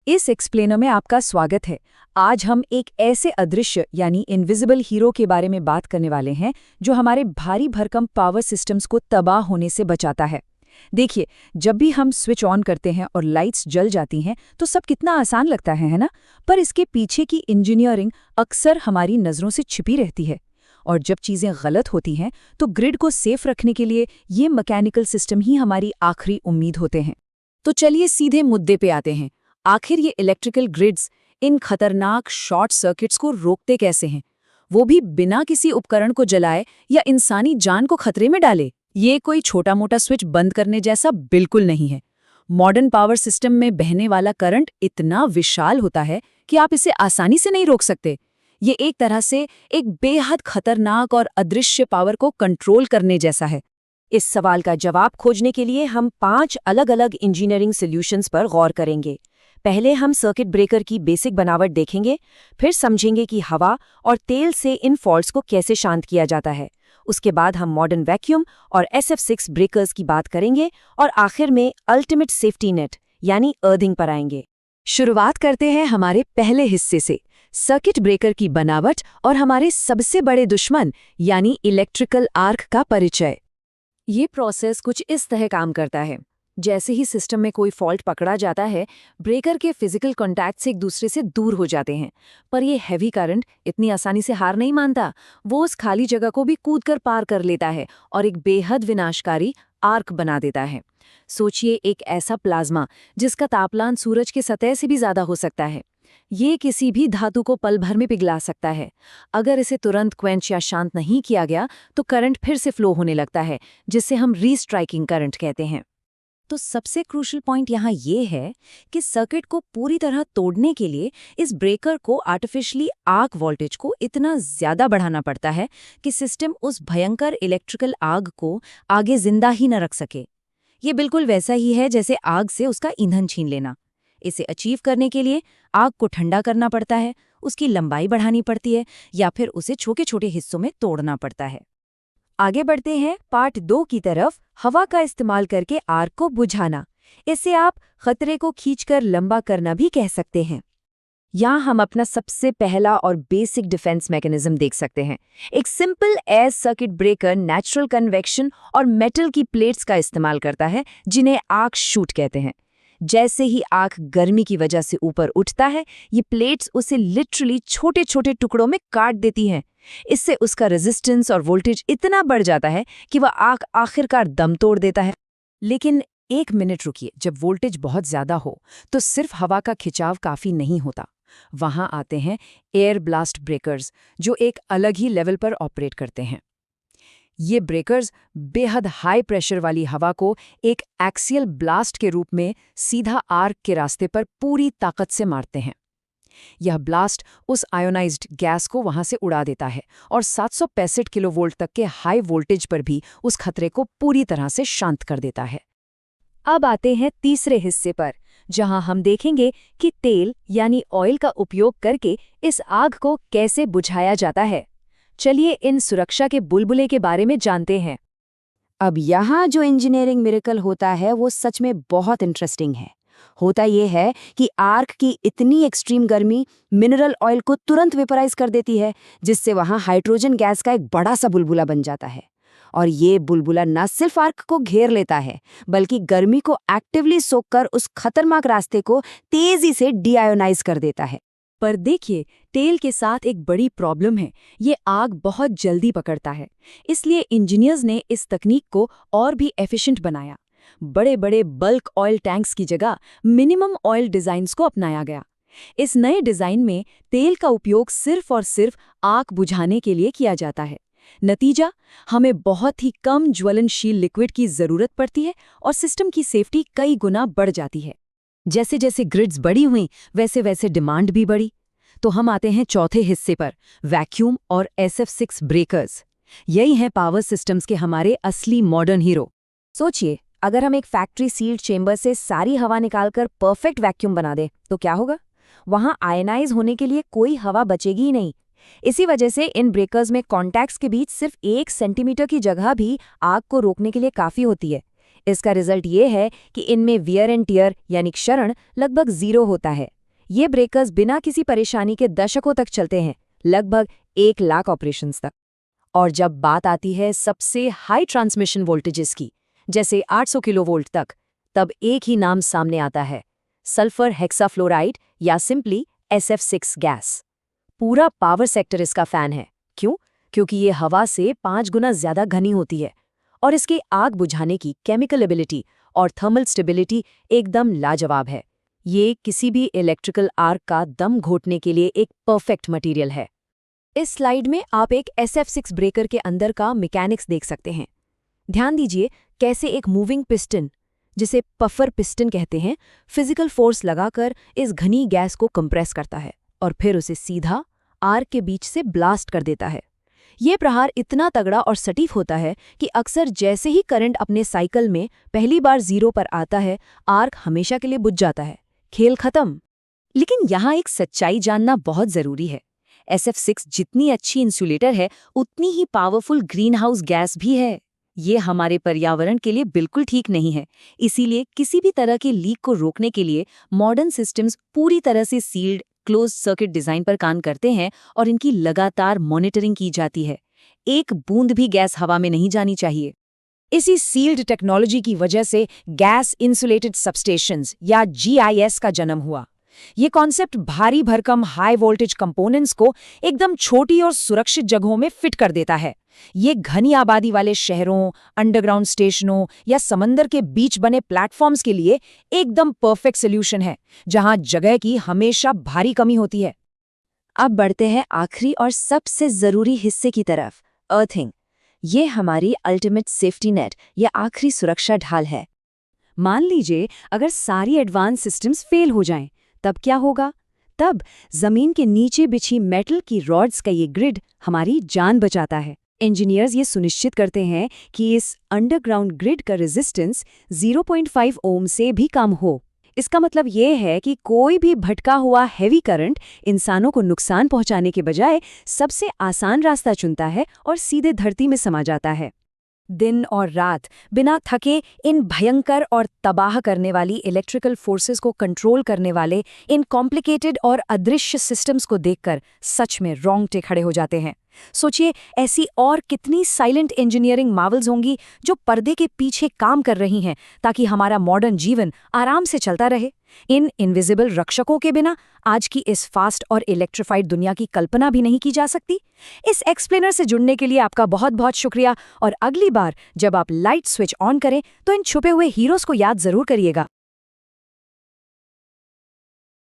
इस एक्सप्लेनर में आपका स्वागत है। आज हम एक ऐसे अदृश्य यानी इनविजिबल हीरो के बारे में बात करने वाले हैं जो हमारे भारी भरकम पावर सिस्टम्स को तबाह होने से बचाता है। देखिए, जब भी हम स्विच ऑन करते हैं और लाइट्स जल जाती हैं तो सब कितना आसान लगता है ना? पर इसके पीछे की इंजीनियरिंग अक्सर हमारी नज़रों से छिपी रहती है। और जब चीज़ें गलत होती हैं तो ग्रिड को सेफ रखने के लिए ये मैकेनिकल सिस्टम ही हमारी आखिरी उम्मीद होते हैं। तो चलिए सीधे मुद्दे पे आते हैं। आखिर ये इलेक्ट्रिकल ग्रिड्स इन खतरनाक शॉर्ट सर्किट्स को रोकते कैसे हैं, वो भी बिना किसी उपकरण को जलाए या इंसानी जान को खतरे में डाले? ये कोई छोटा मोटा स्विच बंद करने जैसा बिल्कुल नहीं है। मॉडर्न पावर सिस्टम में बहने वाला करंट इतना विशाल होता है कि आप इसे आसानी से नहीं रोक सकते। ये एक तरह से एक बेहद खतरनाक और अदृश्य पावर को कंट्रोल करने जैसा है। इस सवाल का जवाब खोजने के लिए हम 5 अलग-अलग इंजीनियरिंग सॉल्यूशंस पर गौर करेंगे। पहले हम सर्किट ब्रेकर की बेसिक बनावट देखेंगे, फिर समझेंगे कि हवा और तेल से इन फॉल्ट्स को कैसे शांत किया जाता है। उसके बाद हम मॉडर्न वैक्यूम और SF6 ब्रेकर्स की बात करेंगे और आखिर में अल्टीमेट सेफ्टी नेट यानी अर्थिंग पर आएंगे। शुरुआत करते हैं हमारे पहले हिस्से से, सर्किट ब्रेकर की बनावट और हमारे सबसे बड़े दुश्मन यानी इलेक्ट्रिकल आर्क का परिचय। ये प्रोसेस कुछ इस तरह काम करता है। जैसे ही सिस्टम में कोई फॉल्ट पकड़ा जाता है, ब्रेकर के फिजिकल कॉन्टैक्ट से एक दूसरे से दूर हो जाते हैं। पर ये हैवी करंट इतनी आसानी से हार नहीं मानता। वो उस खाली जगह को भी कूदकर पार कर लेता है और एक बेहद विनाशकारी आर्क बना देता है। सोचिए, एक ऐसा प्लाज्मा जिसका तापमान सूरज के सतह से भी ज्यादा हो सकता है। ये किसी भी धातु को पल भर में पिघला सकता है। अगर इसे तुरंत क्वेंच या शांत नहीं किया गया तो करंट फिर से फ्लो होने लगता है, जिसे हम रीस्ट्राइकिंग करंट कहते हैं। तो सबसे क्रूशियल पॉइंट यहाँ ये है कि सर्किट को पूरी तरह तोड़ने के लिए इस ब्रेकर को आर्टिफिशियली आर्क वोल्टेज को इतना ज्यादा बढ़ाना पड़ता है कि सिस्टम उस भयंकर इलेक्ट्रिकल आग को आगे जिंदा ही न रख सके। ये बिल्कुल वैसा ही है जैसे आग से उसका ईंधन छीन लेना। इसे अचीव करने के लिए आग को ठंडा करना पड़ता है, उसकी लंबाई बढ़ानी पड़ती है या फिर उसे छोटे छोटे हिस्सों में तोड़ना पड़ता है। आगे बढ़ते हैं पार्ट 2 की तरफ, हवा का इस्तेमाल करके आग को बुझाना। इसे आप खतरे को खींचकर लंबा करना भी कह सकते हैं। यहाँ हम अपना सबसे पहला और बेसिक डिफेंस मैकेनिज्म देख सकते हैं। एक simple air circuit breaker natural convection और मेटल की प्लेट्स का इस्तेमाल करता है, जिन्हें आर्क शूट कहते हैं। जैसे ही आर्क गर्मी की वजह से ऊपर उठता है, ये प्लेट्स उसे लिटरली छोटे छोटे टुकड़ों में काट देती हैं। इससे उसका रेजिस्टेंस और वोल्टेज इतना बढ़ जाता है कि वह आग आखिरकार दम तोड़ देता है। लेकिन एक मिनट रुकिए, जब वोल्टेज बहुत ज्यादा हो तो सिर्फ हवा का खिंचाव काफी नहीं होता। वहां आते हैं एयर ब्लास्ट ब्रेकर्स, जो एक अलग ही लेवल पर ऑपरेट करते हैं। ये ब्रेकर्स बेहद हाई प्रेशर वाली हवा को एक एक्सियल ब्लास्ट के रूप में सीधा आर्क के रास्ते पर पूरी ताकत से मारते हैं। यह ब्लास्ट उस आयोनाइज्ड गैस को वहां से उड़ा देता है और 765 किलोवोल्ट तक के हाई वोल्टेज पर भी उस खतरे को पूरी तरह से शांत कर देता है। अब आते हैं तीसरे हिस्से पर, जहां हम देखेंगे कि तेल यानी ऑयल का उपयोग करके इस आग को कैसे बुझाया जाता है। चलिए इन सुरक्षा के बुलबुले के बारे में जानते हैं। अब यहाँ जो इंजीनियरिंग मिरेकल होता है वो सच में बहुत इंटरेस्टिंग है। होता ये है कि आर्क की इतनी एक्सट्रीम गर्मी मिनरल ऑयल को तुरंत वेपराइज कर देती है, जिससे वहाँ हाइड्रोजन गैस का एक बड़ा सा बुलबुला बन जाता है। और ये बुलबुला न सिर्फ आर्क को घेर लेता है, बल्कि गर्मी को एक्टिवली सोखकर उस खतरनाक रास्ते को तेजी से डीआयोनाइज कर देता है। पर देखिए, तेल के साथ एक बड़ी प्रॉब्लम है। ये आग बहुत जल्दी पकड़ता है, इसलिए इंजीनियर्स ने इस तकनीक को और भी एफिशिएंट बनाया। बड़े बड़े बल्क ऑयल टैंक्स की जगह मिनिमम ऑयल डिजाइन्स को अपनाया गया। इस नए डिजाइन में तेल का उपयोग सिर्फ और सिर्फ आग बुझाने के लिए किया जाता है। नतीजा, हमें बहुत ही कम ज्वलनशील लिक्विड की जरूरत पड़ती है और सिस्टम की सेफ्टी कई गुना बढ़ जाती है। जैसे जैसे ग्रिड्स बड़ी हुई, वैसे वैसे डिमांड भी बढ़ी। तो हम आते हैं चौथे हिस्से पर, वैक्यूम और SF6 ब्रेकर्स। यही हैं पावर सिस्टम्स के हमारे असली मॉडर्न हीरो। सोचिए, अगर हम एक फैक्ट्री सील्ड चेंबर से सारी हवा निकालकर परफेक्ट वैक्यूम बना दें तो क्या होगा? वहां आयनाइज होने के लिए कोई हवा बचेगी ही नहीं। इसी वजह से इन ब्रेकर्स में कॉन्टैक्ट्स के बीच सिर्फ 1 सेंटीमीटर की जगह भी आग को रोकने के लिए काफी होती है। इसका रिजल्ट ये है कि इनमें वियर एंड टियर यानी क्षरण लगभग 0 होता है। ये ब्रेकर्स बिना किसी परेशानी के दशकों तक चलते हैं, लगभग 1 लाख ऑपरेशंस तक। और जब बात आती है सबसे हाई ट्रांसमिशन वोल्टेजेस की, जैसे 800 किलोवोल्ट तक, तब एक ही नाम सामने आता है, सल्फर हेक्साफ्लोराइड या सिंपली SF6 गैस। पूरा पावर सेक्टर इसका फैन है। क्यों? क्योंकि ये हवा से 5 गुना ज्यादा घनी होती है और इसकी आग बुझाने की केमिकल एबिलिटी और थर्मल स्टेबिलिटी एकदम लाजवाब है। ये किसी भी इलेक्ट्रिकल आर्क का दम घोटने के लिए एक परफेक्ट मटेरियल है। इस स्लाइड में आप एक SF6 ब्रेकर के अंदर का मैकेनिक्स देख सकते हैं। ध्यान दीजिए कैसे एक मूविंग पिस्टन, जिसे पफर पिस्टन कहते हैं, फिजिकल फोर्स लगाकर इस घनी गैस को कंप्रेस करता है और फिर उसे सीधा आर्क के बीच से ब्लास्ट कर देता है। ये प्रहार इतना तगड़ा और सटीक होता है कि अक्सर जैसे ही करंट अपने साइकिल में पहली बार 0 पर आता है, आर्क हमेशा के लिए बुझ जाता है। खेल खत्म। लेकिन यहाँ एक सच्चाई जानना बहुत जरूरी है। SF6 जितनी अच्छी इंसुलेटर है, उतनी ही पावरफुल ग्रीनहाउस गैस भी है। ये हमारे पर्यावरण के लिए बिल्कुल ठीक नहीं है। इसीलिए किसी भी तरह के लीक को रोकने के लिए मॉडर्न सिस्टम्स पूरी तरह से सील्ड क्लोज सर्किट डिजाइन पर काम करते हैं और इनकी लगातार मॉनिटरिंग की जाती है। एक बूंद भी गैस हवा में नहीं जानी चाहिए। इसी सील्ड टेक्नोलॉजी की वजह से गैस इंसुलेटेड सबस्टेशंस या GIS का जन्म हुआ। ये कॉन्सेप्ट भारी भरकम हाई वोल्टेज कंपोनेंट्स को एकदम छोटी और सुरक्षित जगहों में फिट कर देता है। ये घनी आबादी वाले शहरों, अंडरग्राउंड स्टेशनों या समंदर के बीच बने प्लेटफॉर्म्स के लिए एकदम परफेक्ट सॉल्यूशन है, जहां जगह की हमेशा भारी कमी होती है। अब बढ़ते हैं आखिरी और सबसे जरूरी हिस्से की तरफ, अर्थिंग। ये हमारी अल्टीमेट सेफ्टी नेट या आखिरी सुरक्षा ढाल है। मान लीजिए अगर सारी एडवांस सिस्टम्स फेल हो जाएं, तब क्या होगा? तब जमीन के नीचे बिछी मेटल की रॉड्स का ये ग्रिड हमारी जान बचाता है। इंजीनियर्स ये सुनिश्चित करते हैं कि इस अंडरग्राउंड ग्रिड का रेजिस्टेंस 0.5 ओम से भी कम हो। इसका मतलब ये है कि कोई भी भटका हुआ हैवी करंट इंसानों को नुकसान पहुंचाने के बजाय सबसे आसान रास्ता चुनता है और सीधे धरती में समा जाता है। दिन और रात बिना थके इन भयंकर और तबाह करने वाली इलेक्ट्रिकल फोर्सेस को कंट्रोल करने वाले इन कॉम्प्लिकेटेड और अदृश्य सिस्टम्स को देखकर सच में रोंगटे खड़े हो जाते हैं। सोचिए, ऐसी और कितनी साइलेंट इंजीनियरिंग मार्वल्स होंगी जो पर्दे के पीछे काम कर रही हैं ताकि हमारा मॉडर्न जीवन आराम से चलता रहे। इन इनविजिबल रक्षकों के बिना आज की इस फास्ट और इलेक्ट्रिफाइड दुनिया की कल्पना भी नहीं की जा सकती। इस एक्सप्लेनर से जुड़ने के लिए आपका बहुत बहुत शुक्रिया, और अगली बार जब आप लाइट स्विच ऑन करें तो इन छुपे हुए हीरोज को याद जरूर करिएगा।